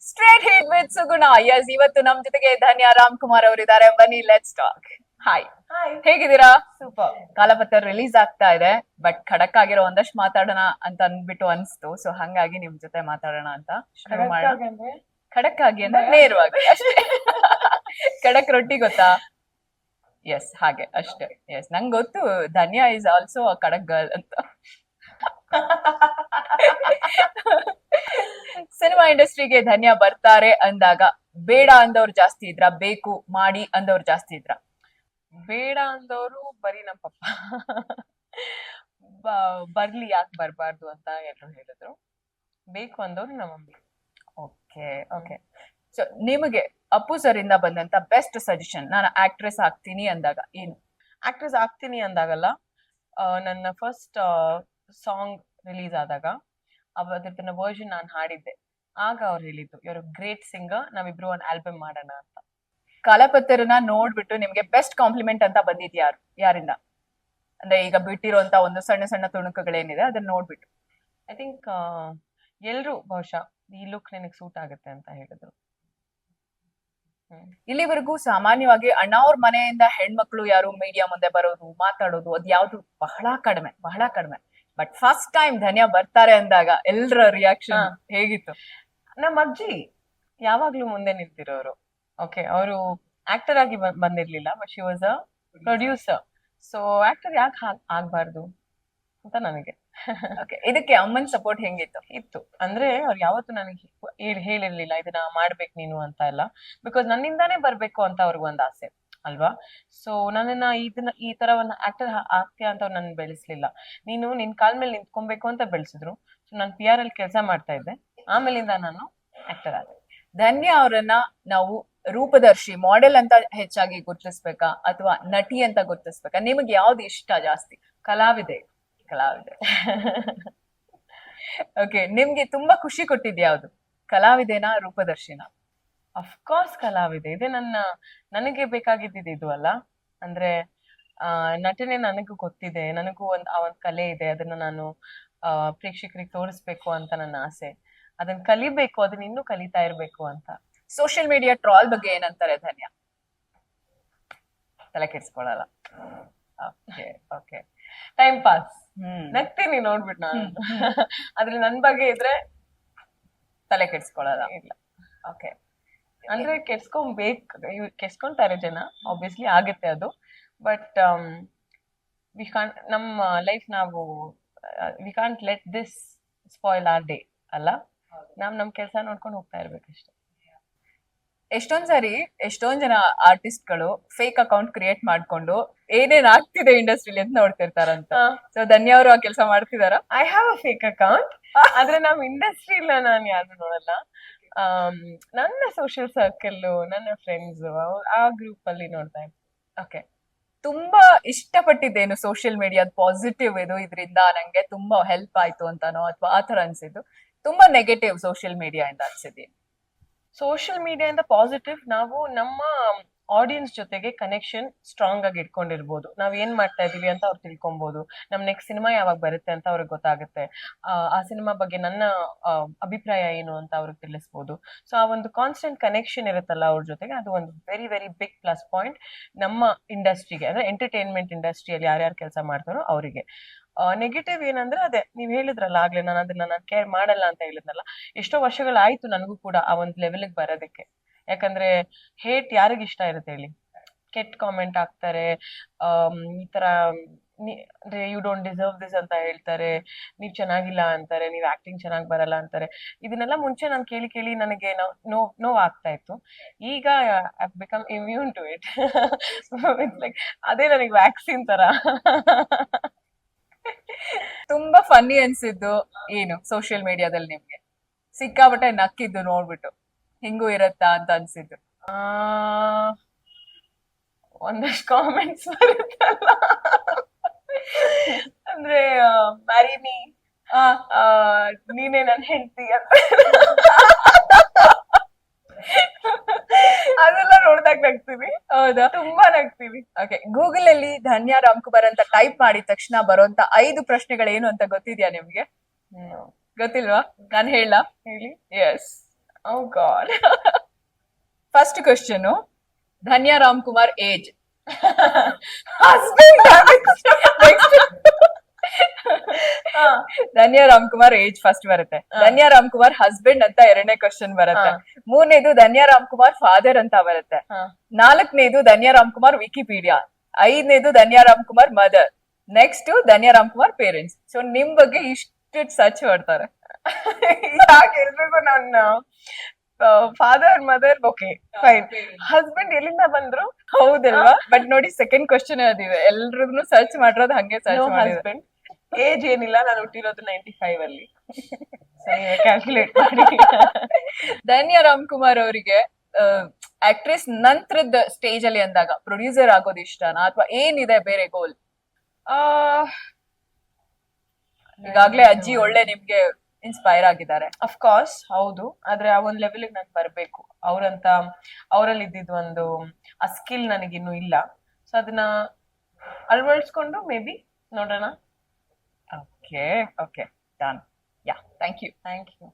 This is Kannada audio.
Straight hit with Suguna. Yes, ಇವತ್ತು ನಮ್ ಜೊತೆಗೆ ಧನ್ಯ ರಾಮ್ಕುಮಾರ್ ಅವರಿದ್ದಾರೆ. ಬನ್ನಿ, ಲೆಟ್ಸ್ ಟಾಕ್. ಹಾಯ್, ಹೇಗಿದ್ದೀರಾ? ಸೂಪರ್. ಕಾಲಪತ್ರ ರಿಲೀಸ್ ಆಗ್ತಾ ಇದೆ, ಬಟ್ ಖಡಕ್ ಆಗಿರೋ ಒಂದಷ್ಟು ಮಾತಾಡೋಣ ಅಂತ ಅಂದ್ಬಿಟ್ಟು ಅನ್ಸ್ತು. ಸೊ ಹಂಗಾಗಿ ನಿಮ್ ಜೊತೆ ಮಾತಾಡೋಣ ಅಂತ ಶುರು ಮಾಡೋಣ. ಖಡಕ್ ಆಗಿ ಅಂದ್ರೆ ನೇರವಾಗಿ ಅಷ್ಟೇ. ಖಡಕ್ ರೊಟ್ಟಿ ಗೊತ್ತಾ? ಎಸ್, ಹಾಗೆ ಅಷ್ಟೇ. ಎಸ್, ನಂಗೆ ಗೊತ್ತು ಧನ್ಯ ಇಸ್ ಆಲ್ಸೋ ಖಡಕ್ ಗರ್ಲ್ ಅಂತ. ಸಿನಿಮಾ ಇಂಡಸ್ಟ್ರಿಗೆ ಧನ್ಯ ಬರ್ತಾರೆ ಅಂದಾಗ ಬೇಡ ಅಂದವ್ರು ಜಾಸ್ತಿ ಇದ್ರ, ಬೇಕು ಮಾಡಿ ಅಂದವ್ರು ಜಾಸ್ತಿ ಇದ್ರ? ಬೇಡ ಅಂದವರು ಬರೀ ನಮ್ಮ ಪಪ್ಪ. ಬರ್ಲಿ, ಯಾಕೆ ಬರ್ಬಾರ್ದು ಅಂತ ಎಲ್ರು ಹೇಳಿದ್ರು. ಬೇಕು ಅಂದವ್ರು ನಮ್ಮ ಮಮ್ಮಿ. Okay okay. ಸೊ ನಿಮಗೆ ಅಪ್ಪು ಸರ್ ಇಂದ ಬಂದಂತ ಬೆಸ್ಟ್ ಸಜೆಷನ್, ನಾನು ಆಕ್ಟ್ರೆಸ್ ಆಗ್ತೀನಿ ಅಂದಾಗ ಏನು? ಆಕ್ಟ್ರೆಸ್ ಆಗ್ತೀನಿ ಅಂದಾಗಲ್ಲ, ನನ್ನ ಫಸ್ಟ್ ಸಾಂಗ್ ರಿಲೀಸ್ ಆದಾಗ ಅದ್ರನ್ನ ವರ್ಜನ್ ನಾನು ಹಾಡಿದ್ದೆ. ಆಗ ಅವ್ರು ಹೇಳಿದ್ದು, ಇವರು ಗ್ರೇಟ್ ಸಿಂಗರ್, ನಾವಿಬ್ರು ಒಂದು ಆಲ್ಬಮ್ ಮಾಡೋಣ ಅಂತ. ಕಾಲಪತ್ರನ ನೋಡ್ಬಿಟ್ಟು ನಿಮ್ಗೆ ಬೆಸ್ಟ್ ಕಾಂಪ್ಲಿಮೆಂಟ್ ಅಂತ ಬಂದಿದ್ ಯಾರಿಂದ? ಅಂದ್ರೆ ಈಗ ಬಿಟ್ಟಿರುವಂತ ಒಂದು ಸಣ್ಣ ಸಣ್ಣ ತುಣುಕುಗಳೇನಿದೆ ಅದನ್ನ ನೋಡ್ಬಿಟ್ಟು. ಐ ಥಿಂಕ್ ಎಲ್ರು ಬಹುಶಃ ಈ ಲುಕ್ ನಿನಗೆ ಸೂಟ್ ಆಗುತ್ತೆ ಅಂತ ಹೇಳಿದ್ರು. ಇಲ್ಲಿವರೆಗೂ ಸಾಮಾನ್ಯವಾಗಿ ಅಣ್ಣ ಅವ್ರ ಮನೆಯಿಂದ ಹೆಣ್ಮಕ್ಳು ಯಾರು ಮೀಡಿಯಾ ಮುಂದೆ ಬರೋದು, ಮಾತಾಡೋದು, ಅದ್ ಯಾವ್ದು ಬಹಳ ಕಡಿಮೆ, ಬಹಳ ಕಡಿಮೆ. ಬಟ್ ಫಸ್ಟ್ ಟೈಮ್ ಧನ್ಯ ಬರ್ತಾರೆ ಅಂದಾಗ ಎಲ್ರ ರಿಯಾಕ್ಷನ್ ಹೇಗಿತ್ತು? ನಮ್ಮ ಅಜ್ಜಿ ಯಾವಾಗ್ಲೂ ಮುಂದೆ ನಿಂತಿರೋರು. ಓಕೆ, ಅವರು ಆಕ್ಟರ್ ಆಗಿ ಬಂದಿರ್ಲಿಲ್ಲ, but she was a producer. So actor ಯಾಕೆ ಆಗ್ಬಾರ್ದು ಅಂತ ನನಗೆ. ಇದಕ್ಕೆ ಅಮ್ಮನ್ ಸಪೋರ್ಟ್ ಹೆಂಗಿತ್ತು? ಇತ್ತು. ಅಂದ್ರೆ ಅವ್ರು ಯಾವತ್ತು ನನಗೆ ಹೇಳಿರ್ಲಿಲ್ಲ ಇದನ್ನ ಮಾಡ್ಬೇಕು ನೀನು ಅಂತ ಎಲ್ಲ. ಬಿಕಾಸ್ ನನ್ನಿಂದಾನೇ ಬರ್ಬೇಕು ಅಂತ ಅವ್ರಿಗೊಂದು ಆಸೆ ಅಲ್ವಾ. ಸೊ ನನ್ನನ್ನ ಈ ತರ ಒಂದು ಆಕ್ಟರ್ ಆಗ್ತೀಯಾ ಅಂತ ಅವ್ರು ನನ್ನ ಬೆಳೆಸ್ಲಿಲ್ಲ. ನೀನು ನಿನ್ ಕಾಲ್ ಮೇಲೆ ನಿಂತ್ಕೊಬೇಕು ಅಂತ ಬೆಳೆಸಿದ್ರು. ಸೊ ನಾನು PR ಅಲ್ಲಿ ಕೆಲಸ ಮಾಡ್ತಾ ಇದ್ದೆ, ಆಮೇಲಿಂದ ನಾನು ಆಕ್ಟರ್ ಆದೆ. ಧನ್ಯ ಅವರನ್ನ ನಾವು ರೂಪದರ್ಶಿ, ಮಾಡೆಲ್ ಅಂತ ಹೆಚ್ಚಾಗಿ ಗುರುತಿಸ್ಬೇಕಾ ಅಥವಾ ನಟಿ ಅಂತ ಗುರುತಿಸ್ಬೇಕಾ? ನಿಮಗೆ ಯಾವ್ದು ಇಷ್ಟ ಜಾಸ್ತಿ? ಕಲಾವಿದೆ. ಓಕೆ, ನಿಮ್ಗೆ ತುಂಬಾ ಖುಷಿ ಕೊಟ್ಟಿದ್ ಯಾವ್ದು? ಕಲಾವಿದೆನಾ, ರೂಪದರ್ಶಿನ? ಅಫ್ಕೋರ್ಸ್ ಕಲಾವಿದೆ. ಇದೆ ನನಗೆ ಬೇಕಾಗಿದ್ದಿದ್ದು ಇದು ಅಲ್ಲ. ಅಂದ್ರೆ ನಟನೆ ನನಗೂ ಗೊತ್ತಿದೆ, ನನಗೂ ಆ ಒಂದ್ ಕಲೆ ಇದೆ. ಅದನ್ನ ನಾನು ಪ್ರೇಕ್ಷಕರಿಗೆ ತೋರಿಸ್ಬೇಕು ಅಂತ ನನ್ನ ಆಸೆ. ಅದನ್ನ ಕಲಿಬೇಕು, ಅದನ್ನ ಇನ್ನೂ ಕಲಿತಾ ಇರ್ಬೇಕು ಅಂತ. ಸೋಷಿಯಲ್ ಮೀಡಿಯಾ ಟ್ರಾಲ್ ಬಗ್ಗೆ ಏನಂತಾರೆ ಧನ್ಯ? ತಲೆ ಕೆಡ್ಸ್ಕೊಳಲ್ಲ. Okay, time pass. ನಗ್ತೀನಿ ನೋಡ್ಬಿಟ್ಟು ನಾನು. ಆದ್ರೆ ನನ್ ಬಗ್ಗೆ ಇದ್ರೆ ತಲೆ ಕೆಡ್ಸ್ಕೊಳಲ್ಲ. ಇಲ್ಲ. ಓಕೆ, ಅಂದ್ರೆ ಕೆಡ್ಸ್ಕೊಂತಾರೆ ಜನ, ಆಬ್ವಿಯಸ್ಲಿ ಆಗುತ್ತೆ ಅದು. ಬಟ್ ನಮ್ಮ ಲೈಫ್ ನಾವು we can't let this spoil our day ಅಲ್ಲ. ನಮ್ ಕೆಲಸ ನೋಡ್ಕೊಂಡು ಹೋಗ್ತಾ ಇರ್ಬೇಕಷ್ಟೆ. ಎಷ್ಟೊಂದ್ ಜನ ಆರ್ಟಿಸ್ಟ್ಗಳು ಫೇಕ್ ಅಕೌಂಟ್ ಕ್ರಿಯೇಟ್ ಮಾಡ್ಕೊಂಡು ಏನೇನ್ ಆಗ್ತಿದೆ ಇಂಡಸ್ಟ್ರಿಲಿ ಅಂತ ನೋಡ್ತಿರ್ತಾರಂತ. ಸೊ ಧನ್ಯ ಅವರು ಆ ಕೆಲಸ ಮಾಡ್ತಿದಾರ? I have a fake account. ಆದ್ರೆ ನಮ್ ಇಂಡಸ್ಟ್ರಿಲ ನಾನು ಯಾರು ನೋಡಲ್ಲ. ನನ್ನ ಸೋಷಿಯಲ್ ಸರ್ಕಲ್, ನನ್ನ ಫ್ರೆಂಡ್ಸ್, ಆ ಗ್ರೂಪ್ ಅಲ್ಲಿ ನೋಡ್ತಾ ಇದ್ದೀನಿ. ಓಕೆ, ತುಂಬಾ ಇಷ್ಟಪಟ್ಟಿದ್ದೇನು ಸೋಷಿಯಲ್ ಮೀಡಿಯಾದ ಪಾಸಿಟಿವ್ ಇದರಿಂದ ನಂಗೆ ತುಂಬಾ ಹೆಲ್ಪ್ ಆಯ್ತು ಅಂತಾನೋ ಅಥವಾ ಆತರ ಅನ್ಸಿದ್ದು? ತುಂಬಾ ನೆಗೆಟಿವ್ ಸೋಷಿಯಲ್ ಮೀಡಿಯಾ ಇಂದ ಅನ್ಸಿದ್ದೀನಿ. ಸೋಷಿಯಲ್ ಮೀಡಿಯಾದಿಂದ ಪಾಸಿಟಿವ್, ನಾವು ನಮ್ಮ ಆಡಿಯನ್ಸ್ ಜೊತೆಗೆ ಕನೆಕ್ಷನ್ ಸ್ಟ್ರಾಂಗ್ ಆಗಿ ಇಟ್ಕೊಂಡಿರ್ಬೋದು. ನಾವ್ ಏನ್ ಮಾಡ್ತಾ ಇದೀವಿ ಅಂತ ಅವ್ರು ತಿಳ್ಕೊಬಹುದು. ನಮ್ ನೆಕ್ಸ್ಟ್ ಸಿನಿಮಾ ಯಾವಾಗ ಬರುತ್ತೆ ಅಂತ ಅವ್ರಿಗೆ ಗೊತ್ತಾಗುತ್ತೆ. ಆ ಸಿನಿಮಾ ಬಗ್ಗೆ ನನ್ನ ಅಭಿಪ್ರಾಯ ಏನು ಅಂತ ಅವ್ರಿಗೆ ತಿಳಿಸ್ಬೋದು. ಸೊ ಆ ಒಂದು ಕಾನ್ಸ್ಟೆಂಟ್ ಕನೆಕ್ಷನ್ ಇರುತ್ತಲ್ಲ ಅವ್ರ ಜೊತೆಗೆ, ಅದು ಒಂದು very very big plus point ನಮ್ಮ ಇಂಡಸ್ಟ್ರಿಗೆ. ಅಂದ್ರೆ ಎಂಟರ್ಟೈನ್ಮೆಂಟ್ ಇಂಡಸ್ಟ್ರಿಯಲ್ಲಿ ಯಾರ್ಯಾರು ಕೆಲಸ ಮಾಡ್ತಾರೋ ಅವರಿಗೆ. ನೆಗೆಟಿವ್ ಏನಂದ್ರೆ ಅದೇ ನೀವ್ ಹೇಳಿದ್ರಲ್ಲ ಆಗ್ಲೇ, ನಾನು ಅದನ್ನ ಕೇರ್ ಮಾಡಲ್ಲ ಅಂತ ಹೇಳಿದ್ನಲ್ಲ. ಎಷ್ಟೋ ವರ್ಷಗಳಾಯ್ತು ನನಗೂ ಕೂಡ ಆ ಒಂದ್ ಲೆವೆಲ್ಗೆ ಬರೋದಕ್ಕೆ. ಯಾಕಂದ್ರೆ ಹೇಟ್ ಯಾರಿಗ ಇಷ್ಟ ಇರುತ್ತೆ ಹೇಳಿ? ಕೆಟ್ಟ ಕಾಮೆಂಟ್ ಹಾಕ್ತಾರೆ, ಈ ತರ ಅಂದ್ರೆ ಯು ಡೋಂಟ್ ಡಿಸರ್ವ್ ದಿಸ್ ಅಂತ ಹೇಳ್ತಾರೆ, ನೀವ್ ಚೆನ್ನಾಗಿಲ್ಲ ಅಂತಾರೆ, ನೀವ್ ಆಕ್ಟಿಂಗ್ ಚೆನ್ನಾಗ್ ಬರಲ್ಲ ಅಂತಾರೆ. ಇದನ್ನೆಲ್ಲ ಮುಂಚೆ ನಾನು ಕೇಳಿ ನನಗೆ ನೋವ್ ಆಗ್ತಾ ಇತ್ತು. ಈಗ I become immune to it. Like ಅದೇ ನನಗೆ ವ್ಯಾಕ್ಸಿನ್ ತರ. ತುಂಬಾ ಫನ್ನಿ ಅನ್ಸಿದ್ದು ಏನು ಸೋಷಿಯಲ್ ಮೀಡಿಯಾದಲ್ಲಿ ನಿಮ್ಗೆ? ಸಿಕ್ಕಾಪಟ್ಟೆ ನಕ್ಕಿದ್ದು ನೋಡ್ಬಿಟ್ಟು ಹಿಂಗೂ ಇರತ್ತಾ ಅಂತ ಅನ್ಸಿದ್ದು? ಒಂದಷ್ಟು ಕಾಮೆಂಟ್ಸ್ ಬರುತ್ತಲ್ಲ, ಅಂದ್ರೆ ಮ್ಯಾರಿನಿ, ನೀನೇ ನನ್ ಹೆಂಡತಿ ಅಂತ. ಅದೆಲ್ಲ ನೋಡ್ದಾಗ ನಗ್ತೀವಿ. ಹೌದಾ? ತುಂಬಾ ನಗ್ತೀವಿ. ಓಕೆ, ಗೂಗಲ್ ಅಲ್ಲಿ ಧನ್ಯ ರಾಮ್ಕುಮಾರ್ ಅಂತ ಟೈಪ್ ಮಾಡಿದ ತಕ್ಷಣ ಬರುವಂತ 5 ಪ್ರಶ್ನೆಗಳೇನು ಅಂತ ಗೊತ್ತಿದ್ಯಾ ನಿಮ್ಗೆ? ಗೊತ್ತಿಲ್ವಾ? ನಾನು ಹೇಳ ಹೇಳಿ. Yes, Oh God. First question, Dhanya Ram Kumar age. Husband. Dhanya Ram Kumar age first ಬರುತ್ತೆ. ಧನ್ಯಾ ರಾಮ್ ಕುಮಾರ್ ಹಸ್ಬೆಂಡ್ ಅಂತ ಎರಡನೇ ಕ್ವಶನ್ ಬರುತ್ತೆ. ಮೂರನೇದು ಧನ್ಯಾ ರಾಮ್ ಕುಮಾರ್ ಫಾದರ್ ಅಂತ ಬರುತ್ತೆ. ನಾಲ್ಕನೇದು ಧನ್ಯಾ ರಾಮ್ ಕುಮಾರ್ ವಿಕಿಪೀಡಿಯಾ. ಐದನೇದು ಧನ್ಯಾ ರಾಮ್ ಕುಮಾರ್ ಮದರ್. ನೆಕ್ಸ್ಟ್ ಧನ್ಯಾ ರಾಮ್ ಕುಮಾರ್ ಪೇರೆಂಟ್ಸ್. ಸೊ ನಿಮ್ ಬಗ್ಗೆ ಇಷ್ಟು ಸರ್ಚ್ ಮಾಡ್ತಾರೆ. ಯಾಕೆ ಎಲ್ರಿಗೂ ನನ್ನ father mother okay fine, husband ಎಲ್ಲಿಂದ ಬಂದ್ರು? ಹೌದಲ್ವಾ? ಬಟ್ ನೋಡಿ ಸೆಕೆಂಡ್ ಕ್ವಶನ್ ಅದಿವೆ, ಎಲ್ರಿಗೂ ಸರ್ಚ್ ಮಾಡಿರೋದು ಹಂಗೆ ಸರ್ಚ್ ಮಾಡಿದ್ರೆ. ಹಸ್ಬೆಂಡ್ ಏಜ್ ಏನಿಲ್ಲ, ನಾನು ಹುಟ್ಟಿರೋದು 95 ಅಲ್ಲಿ. ಕ್ಯಾಲ್ಕುಲೇಟ್ ಮಾಡಿ. ಧನ್ಯಾ ರಾಮ್ ಕುಮಾರ್ ಅವರಿಗೆ ಆಕ್ಟ್ರೆಸ್ ನಂತರದ ಸ್ಟೇಜ್ ಅಲ್ಲಿ ಅಂದಾಗ ಪ್ರೊಡ್ಯೂಸರ್ ಆಗೋದು ಇಷ್ಟನಾ ಅಥವಾ ಏನಿದೆ ಬೇರೆ ಗೋಲ್? ಈಗಾಗ್ಲೇ ಅಜ್ಜಿ ಒಳ್ಳೆ ನಿಮ್ಗೆ ಇನ್ಸ್ಪೈರ್ ಆಗಿದ್ದಾರೆ. ಅಫ್ಕೋರ್ಸ್ ಹೌದು, ಆದ್ರೆ ಆ ಒಂದ್ ಲೆವೆಲ್ ನಾನು ಬರ್ಬೇಕು. ಅವರಲ್ಲಿ ಇದ್ದಿದ್ ಒಂದು ಆ ಸ್ಕಿಲ್ ನನಗಿನ್ನೂ ಇಲ್ಲ. ಸೊ ಅದನ್ನ ಅಳವಡಿಸ್ಕೊಂಡು ಮೇ ಬಿ ನೋಡೋಣ. Okay okay done. Ya, thank you. Thank you.